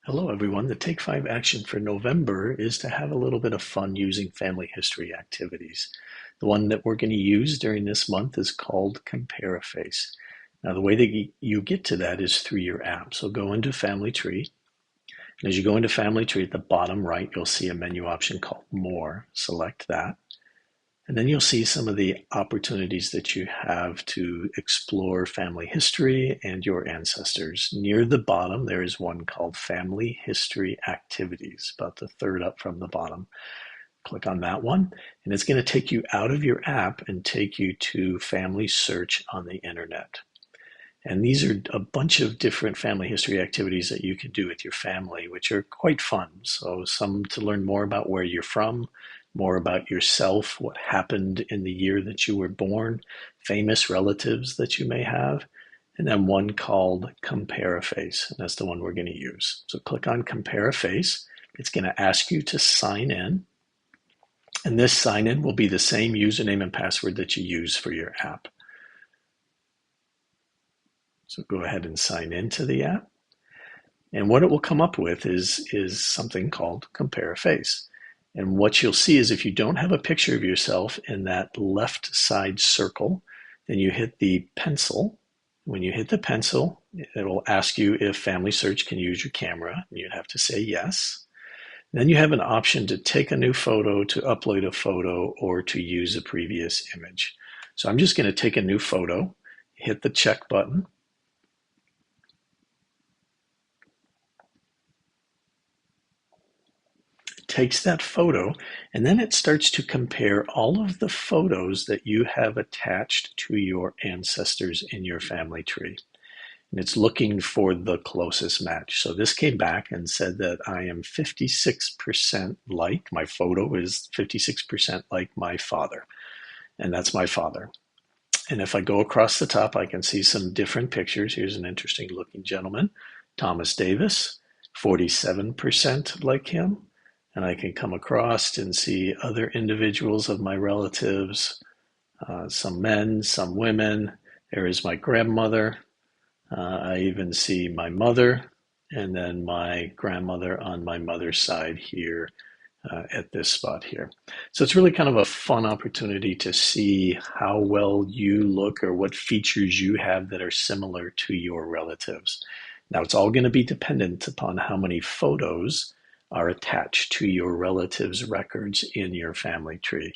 Hello, everyone. The Take 5 action for November is to have a little bit of fun using family history activities. The one that we're going to use during this month is called Compare a Face. Now, the way that you get to that is through your app. So go into Family Tree. And as you go into Family Tree, at the bottom right, you'll see a menu option called More. Select that. And then you'll see some of the opportunities that you have to explore family history and your ancestors. Near the bottom, there is one called Family History Activities, about the third up from the bottom. Click on that one, and it's going to take you out of your app and take you to Family Search on the internet. And these are a bunch of different family history activities that you can do with your family, which are quite fun. So some to learn more about where you're from, more about yourself, what happened in the year that you were born, famous relatives that you may have, and then one called Compare a Face. And that's the one we're going to use. So click on Compare a Face. It's going to ask you to sign in. And this sign in will be the same username and password that you use for your app. So go ahead and sign into the app. And what it will come up with is something called Compare a Face. And what you'll see is if you don't have a picture of yourself in that left side circle, then you hit the pencil. When you hit the pencil, it will ask you if Family Search can use your camera. And you have to say yes. Then you have an option to take a new photo, to upload a photo, or to use a previous image. So I'm just going to take a new photo, hit the check button. Takes that photo, and then it starts to compare all of the photos that you have attached to your ancestors in your family tree. And it's looking for the closest match. So this came back and said that I am 56% like, my photo is 56% like my father. And that's my father. And if I go across the top, I can see some different pictures. Here's an interesting looking gentleman, Thomas Davis, 47% like him. And I can come across and see other individuals of my relatives, some men, some women. There is my grandmother. I even see my mother and then my grandmother on my mother's side here at this spot here. So it's really kind of a fun opportunity to see how well you look or what features you have that are similar to your relatives. Now, it's all going to be dependent upon how many photos are attached to your relatives' records in your family tree.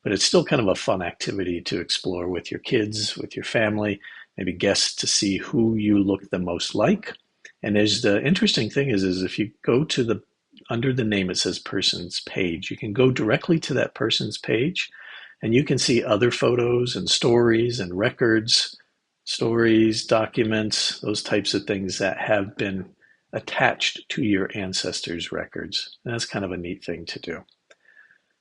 But it's still kind of a fun activity to explore with your kids, with your family, maybe guess to see who you look the most like. And as the interesting thing is if you go to the under the name it says person's page, you can go directly to that person's page and you can see other photos and stories and records, stories, documents, those types of things that have been attached to your ancestors' records. And that's kind of a neat thing to do.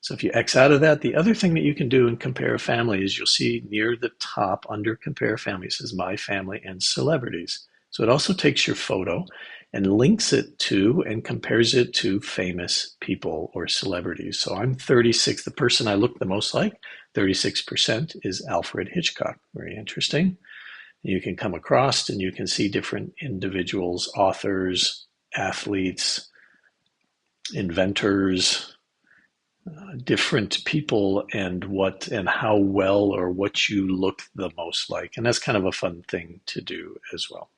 So if you X out of that, the other thing that you can do in Compare a Family is you'll see near the top under Compare a Family, it says My Family and Celebrities. So it also takes your photo and links it to and compares it to famous people or celebrities. So I'm 36, the person I look the most like, 36% is Alfred Hitchcock. Very interesting. You can come across and you can see different individuals, authors, athletes, inventors, different people and what and how well or what you look the most like. And that's kind of a fun thing to do as well.